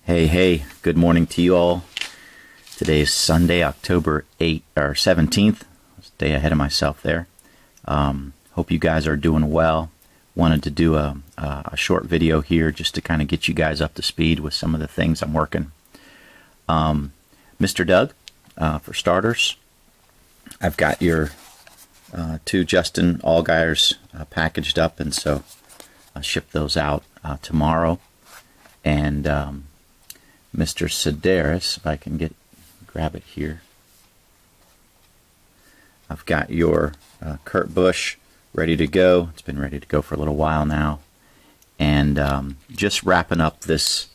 Hey, good morning to you all. Today is Sunday, October 17th. I was a day ahead of myself there. Hope you guys are doing well. Wanted to do a short video here just to kind of get you guys up to speed with some of the things I'm working. Mr. Doug, for starters, I've got your two Justin Allgaiers packaged up, and so I'll ship those out tomorrow. And Mr. Sedaris, if I can grab it here. I've got your Kurt Busch ready to go. It's been ready to go for a little while now. And just wrapping up this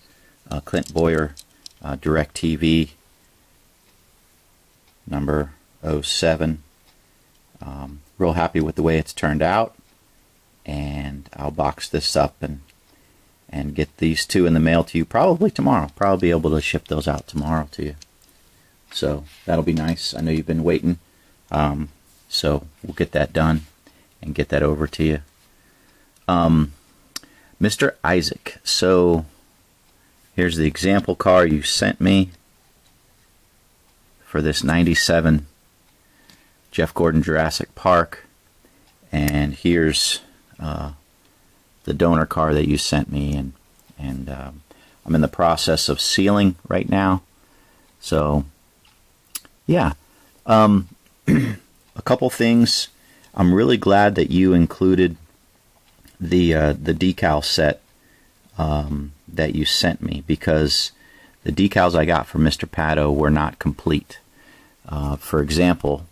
Clint Boyer DirecTV number 07. Real happy with the way it's turned out. And I'll box this up and get these two in the mail to you probably tomorrow. Probably be able to ship those out tomorrow to you. So that'll be nice. I know you've been waiting. So we'll get that done and get that over to you. Mr. Isaac, so here's the example car you sent me for this 97 Jeff Gordon Jurassic Park. And here's the donor car that you sent me, and I'm in the process of sealing right now. So yeah, a couple things. I'm really glad that you included the decal set that you sent me, because the decals I got from Mr. Pato were not complete. For example,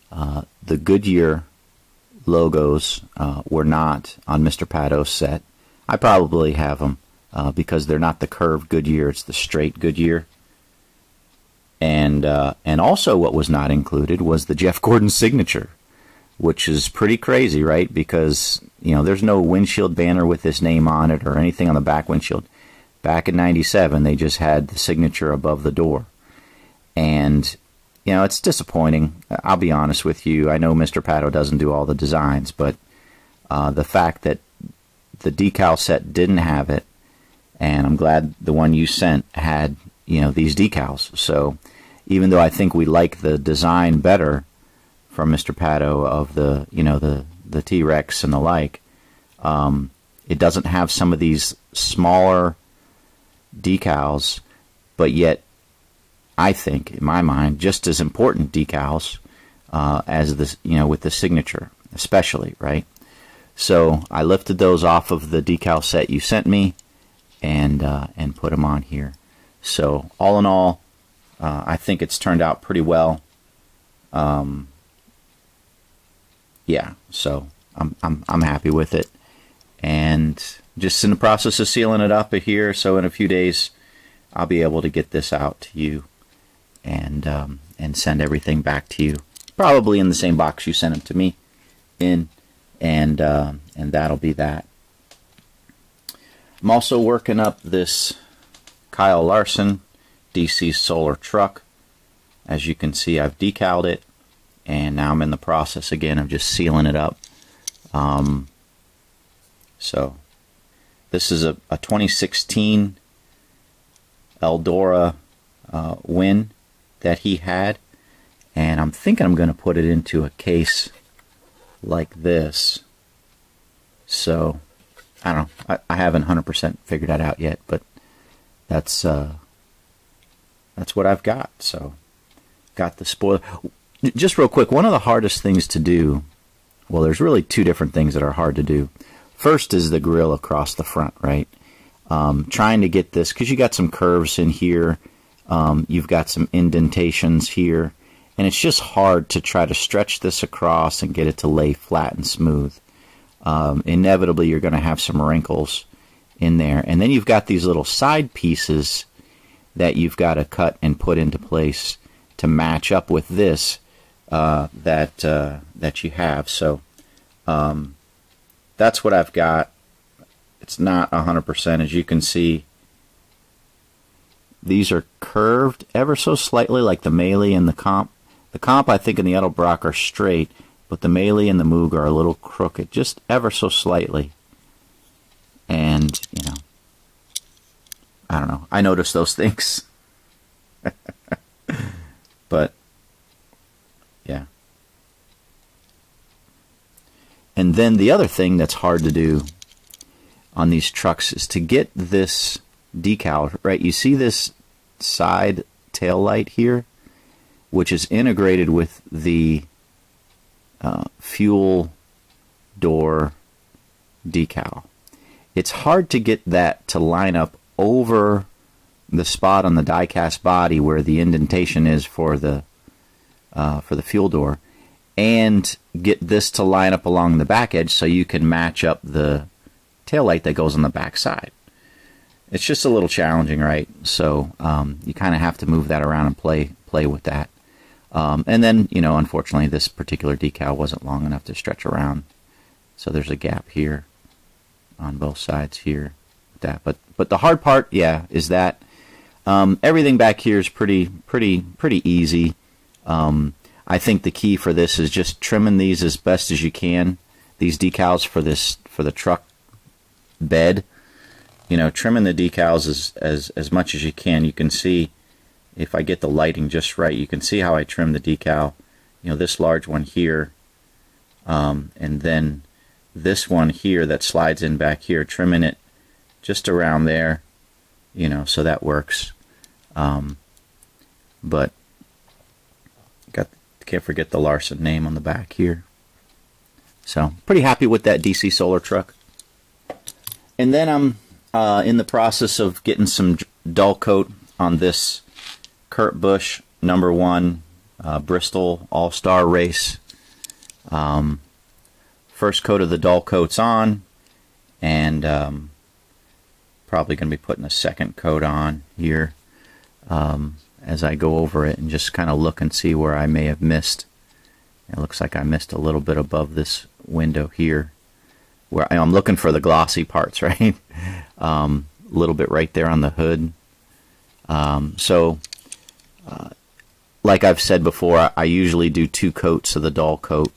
the Goodyear logos were not on Mr. Pato's set. I probably have them because they're not the curved Goodyear, it's the straight Goodyear. And also what was not included was the Jeff Gordon signature, which is pretty crazy, right? Because, you know, there's no windshield banner with this name on it or anything on the back windshield. Back in 97, they just had the signature above the door. And you know, it's disappointing. I'll be honest with you. I know Mr. Pato doesn't do all the designs, but the fact that the decal set didn't have it, and I'm glad the one you sent had, you know, these decals. So even though I think we like the design better from Mr. Pato of the, you know, the T-Rex and the like, it doesn't have some of these smaller decals, but yet I think, in my mind, just as important decals as this, you know, with the signature, especially, right? So I lifted those off of the decal set you sent me, and put them on here. So all in all, I think it's turned out pretty well. Yeah, so I'm happy with it, and just in the process of sealing it up here. So in a few days, I'll be able to get this out to you. And send everything back to you, probably in the same box you sent them to me in, and that'll be that. I'm also working up this Kyle Larson DC Solar truck. As you can see, I've decaled it, and now I'm in the process again of just sealing it up. So this is a 2016 Eldora Win that he had, and I'm thinking I'm going to put it into a case like this. So I don't know, I haven't 100% figured that out yet, but that's what I've got. So got the spoiler. Just real quick, one of the hardest things to do, well, there's really two different things that are hard to do. First is the grill across the front, right? Trying to get this, because you got some curves in here. You've got some indentations here, and it's just hard to try to stretch this across and get it to lay flat and smooth. Inevitably, you're going to have some wrinkles in there. And then you've got these little side pieces that you've got to cut and put into place to match up with this that you have. So that's what I've got. It's not 100%, as you can see. These are curved ever so slightly, like the Melee and the Comp. The Comp, I think, and the Edelbrock are straight, but the Melee and the Moog are a little crooked, just ever so slightly. And, you know, I don't know. I notice those things. But yeah. And then the other thing that's hard to do on these trucks is to get this decal, right? You see this side tail light here, which is integrated with the fuel door decal. It's hard to get that to line up over the spot on the die-cast body where the indentation is for the fuel door, and get this to line up along the back edge so you can match up the tail light that goes on the back side. It's just a little challenging, right? So you kind of have to move that around and play with that. And then, you know, unfortunately, this particular decal wasn't long enough to stretch around, so there's a gap here on both sides here. With that, but the hard part, yeah, is that everything back here is pretty easy. I think the key for this is just trimming these as best as you can. These decals for the truck bed, you know, trimming the decals as much as you can. You can see, if I get the lighting just right, you can see how I trim the decal. You know, this large one here, and then this one here that slides in back here, trimming it just around there, you know, so that works. But can't forget the Larson name on the back here. So pretty happy with that DC solar truck. And then I'm in the process of getting some dull coat on this Kurt Busch #1 Bristol All-Star Race. First coat of the dull coat's on, and probably going to be putting a second coat on here as I go over it and just kind of look and see where I may have missed. It looks like I missed a little bit above this window here, where I'm looking for the glossy parts, right? A little bit right there on the hood. Like I've said before, I usually do 2 coats of the dull coat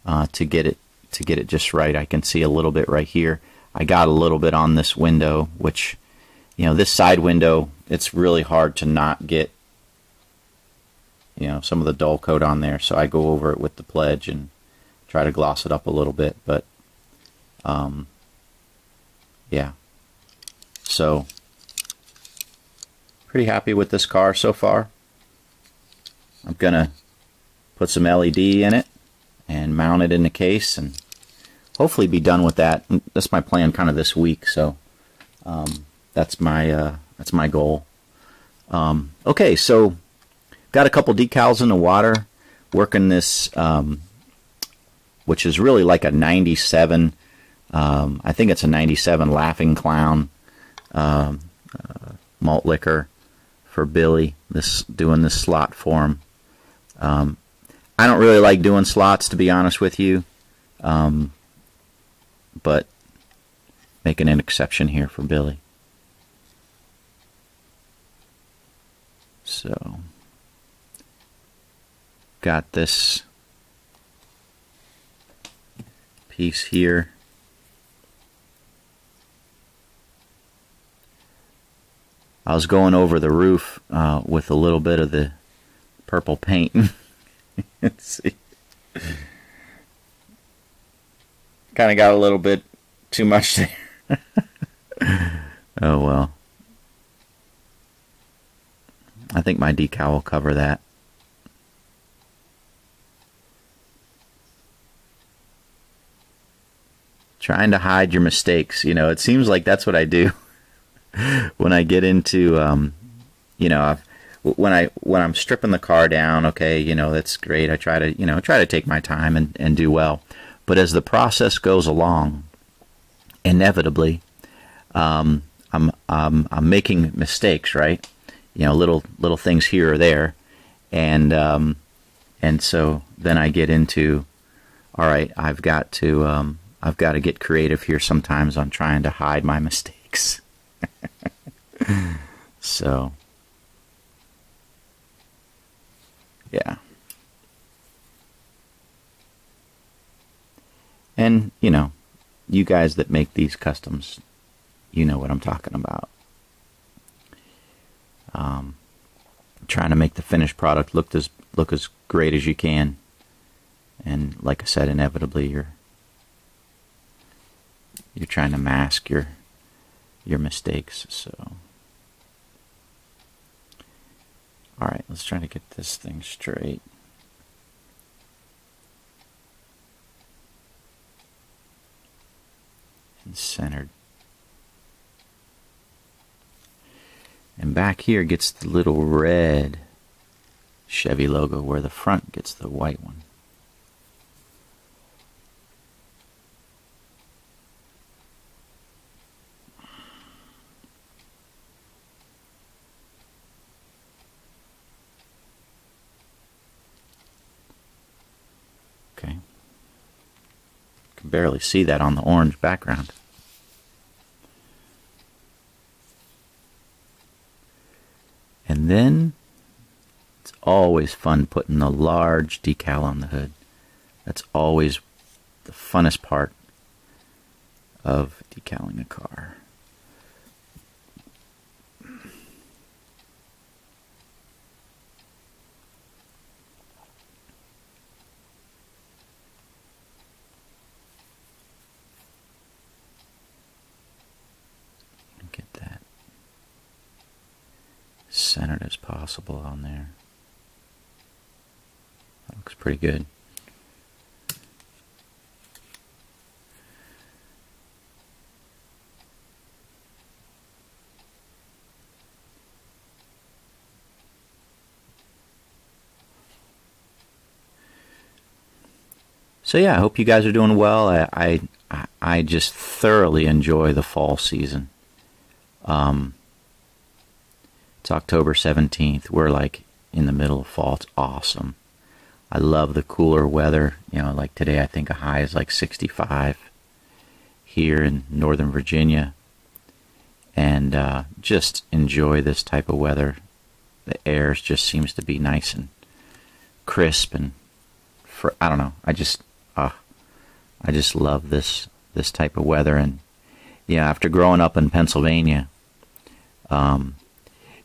to get it just right. I can see a little bit right here. I got a little bit on this window, which, you know, this side window, it's really hard to not get, you know, some of the dull coat on there. So I go over it with the pledge and try to gloss it up a little bit. But yeah, so pretty happy with this car so far. I'm gonna put some LED in it and mount it in the case and hopefully be done with that. That's my plan kind of this week, so that's my goal. Okay, so got a couple decals in the water, working this, which is really like a 97, I think it's a 97 Laughing Clown malt liquor for Billy, doing this slot for him. I don't really like doing slots, to be honest with you, but making an exception here for Billy. So got this piece here. I was going over the roof with a little bit of the purple paint. Let's see. Kind of got a little bit too much there. Oh well. I think my decal will cover that. Trying to hide your mistakes. You know, it seems like that's what I do when I get into, you know, when I'm stripping the car down. Okay, you know, that's great. I try to take my time and do well. But as the process goes along, inevitably, I'm making mistakes, right? You know, little things here or there, and so then I get into, all right, I've got to get creative here sometimes on trying to hide my mistakes. So yeah. And, you know, you guys that make these customs, you know what I'm talking about. trying to make the finished product look as great as you can. And like I said, inevitably you're trying to mask your mistakes. So, all right, let's try to get this thing straight. And centered. And back here gets the little red Chevy logo, where the front gets the white one. Okay. Can barely see that on the orange background. And then it's always fun putting the large decal on the hood. That's always the funnest part of decaling a car. Get that centered as possible on there. That looks pretty good. So yeah, I hope you guys are doing well. I just thoroughly enjoy the fall season. It's October 17th. We're like in the middle of fall. It's awesome. I love the cooler weather. You know, like today I think a high is like 65 here in Northern Virginia. And just enjoy this type of weather. The air just seems to be nice and crisp, and I don't know. I just love this type of weather. And yeah, after growing up in Pennsylvania,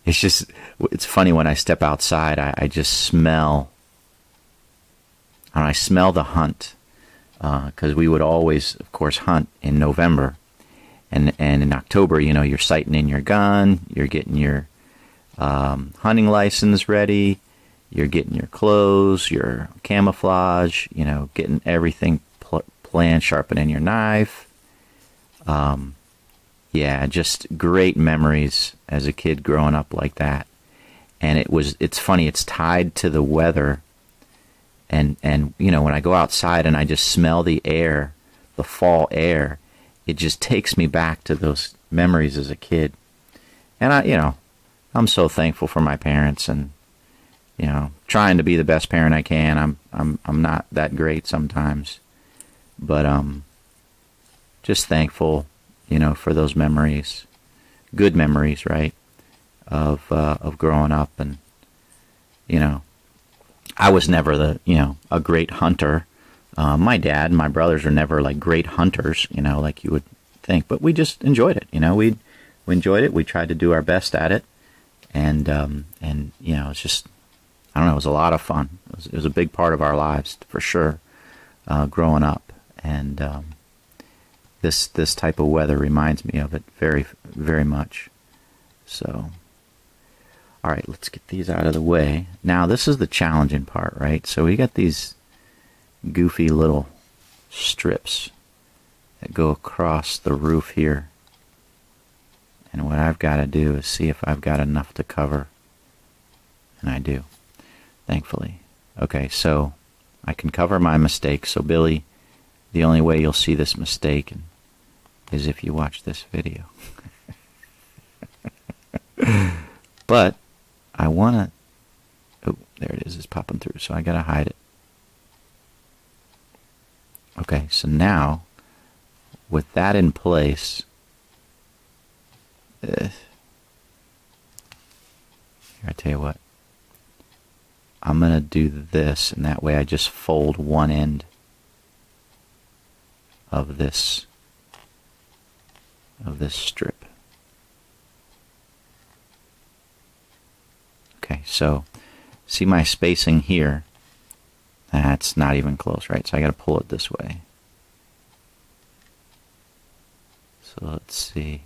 it's funny when I step outside, I just smell, I smell the hunt, because we would always, of course, hunt in November, and in October, you know, you're sighting in your gun, you're getting your hunting license ready, you're getting your clothes, your camouflage, you know, getting everything planned, sharpening your knife. Yeah, just great memories as a kid growing up like that. And it's funny, it's tied to the weather. And you know, when I go outside and I just smell the air, the fall air, it just takes me back to those memories as a kid. And I'm so thankful for my parents, and you know, trying to be the best parent I can. I'm not that great sometimes, but just thankful, you know, for those memories, good memories, right, of growing up. And you know, I was never a great hunter. My dad and my brothers are never like great hunters, you know, like you would think, but we just enjoyed it. You know, we enjoyed it. We tried to do our best at it, and you know, it's just, I don't know, it was a lot of fun. It was a big part of our lives for sure, growing up. And this type of weather reminds me of it very, very much. So, all right, let's get these out of the way. Now, this is the challenging part, right? So we got these goofy little strips that go across the roof here. And what I've got to do is see if I've got enough to cover. And I do, thankfully. Okay, so I can cover my mistake. So, Billy, the only way you'll see this mistake is if you watch this video. But I want to... Oh, there it is. It's popping through, so I got to hide it. Okay, so now, with that in place... Here, I tell you what. I'm going to do this, and that way I just fold one end of this strip. Okay, So see my spacing here? That's not even close, right? So I got to pull it this way. So let's see.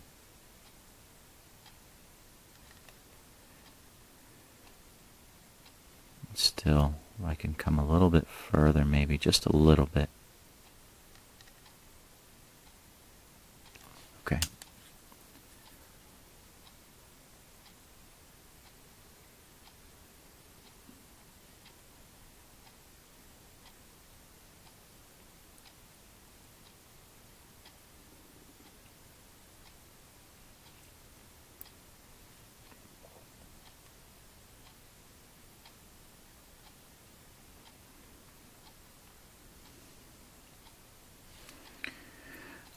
Still, I can come a little bit further, maybe just a little bit. Okay.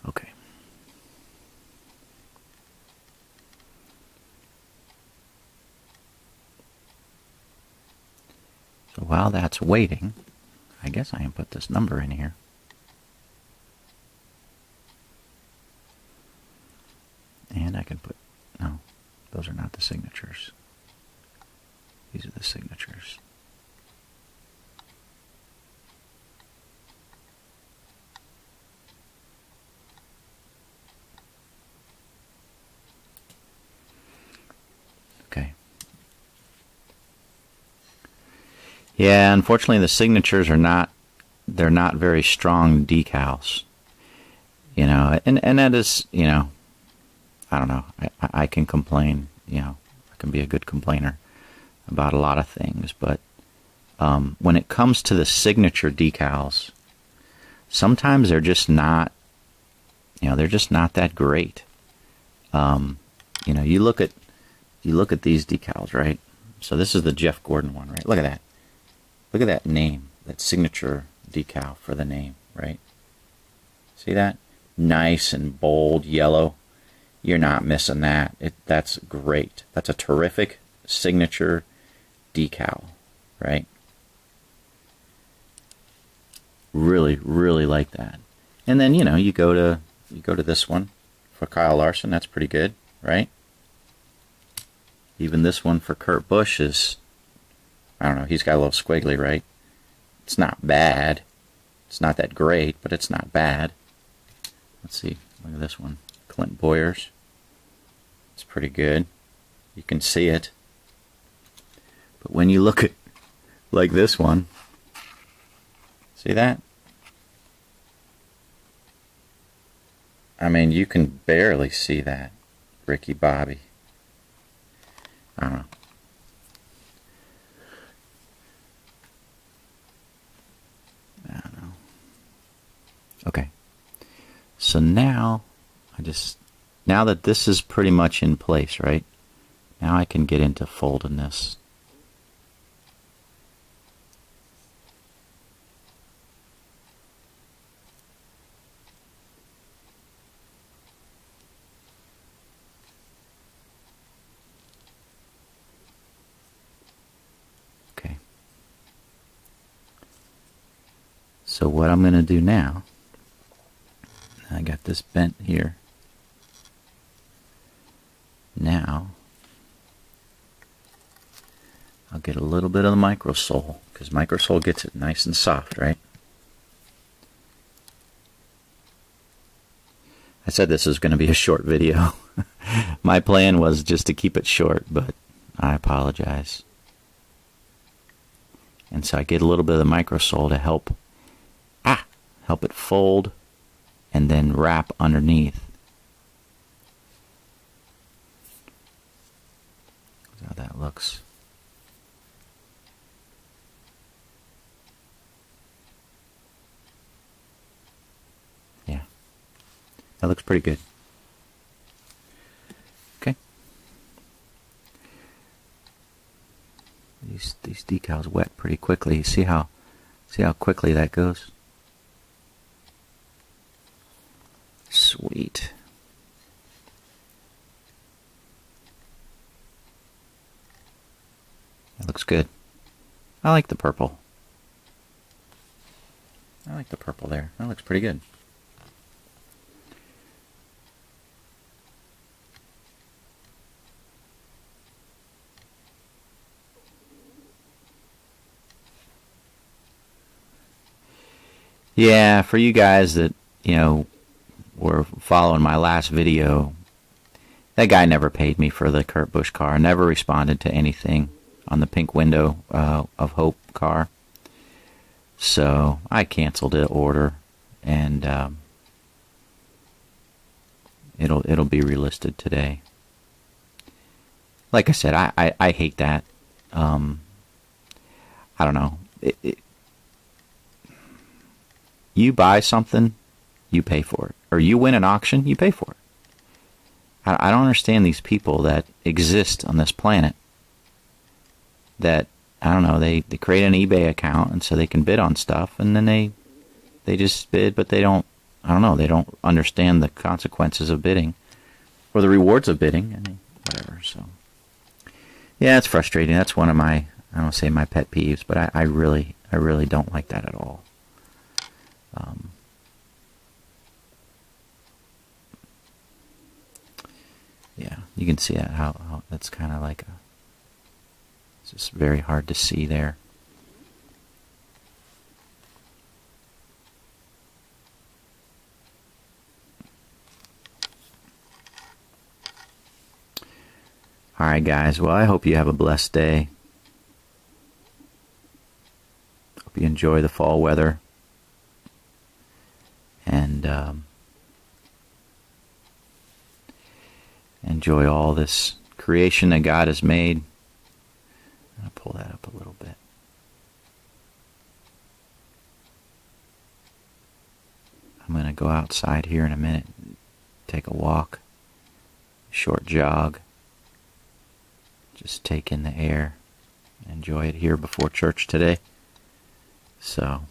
Okay. So while that's waiting, I guess I can put this number in here. And I can put, no, those are not the signatures. These are the signatures. Okay. Yeah, unfortunately the signatures are not, they're not very strong decals. You know, and that is, you know, I don't know, I can complain, you know, I can be a good complainer about a lot of things, but when it comes to the signature decals, sometimes they're just not, you know, they're just not that great. You know, you look at these decals, right? So this is the Jeff Gordon one, right? Look at that. Look at that name, that signature decal for the name, right? See that? Nice and bold yellow. You're not missing that. That's great. That's a terrific signature decal, right? Really, really like that. And then, you know, you go to this one for Kyle Larson. That's pretty good, right? Even this one for Kurt Busch is, I don't know, he's got a little squiggly, right? It's not bad. It's not that great, but it's not bad. Let's see. Look at this one. Clint Boyers. It's pretty good. You can see it. But when you look at, like this one, see that? I mean, you can barely see that. Ricky Bobby. I don't know. I don't know. Okay. So now, now that this is pretty much in place, right? Now I can get into folding this. Okay. So what I'm going to do now, I got this bent here. Now, I'll get a little bit of the microsole, because microsole gets it nice and soft, right? I said this was going to be a short video. My plan was just to keep it short, but I apologize. And so I get a little bit of the microsole to help it fold and then wrap underneath. That's how that looks. Yeah, that looks pretty good. Okay. These decals wet pretty quickly. See how quickly that goes? Sweet. That looks good. I like the purple. I like the purple there. That looks pretty good. Yeah, for you guys that, were following my last video, that guy never paid me for the Kurt Busch car. Never responded to anything on the Pink Window of Hope car. So I canceled the order, and it'll be relisted today. Like I said, I hate that. I don't know. You buy something, you pay for it. Or you win an auction, you pay for it. I don't understand these people that exist on this planet that, I don't know, they create an eBay account and so they can bid on stuff, and then they just bid, but they don't, I don't know, they don't understand the consequences of bidding or the rewards of bidding. I mean, whatever, so. Yeah, it's frustrating. That's one of my, I don't say my pet peeves, but I really don't like that at all. Yeah, you can see that, how that's kind of like it's just very hard to see there. Alright guys, well I hope you have a blessed day. Hope you enjoy the fall weather. And enjoy all this creation that God has made. I'll pull that up a little bit. I'm going to go outside here in a minute, take a walk, short jog, just take in the air, enjoy it here before church today. So,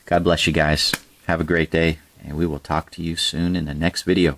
God bless you guys. Have a great day, and we will talk to you soon in the next video.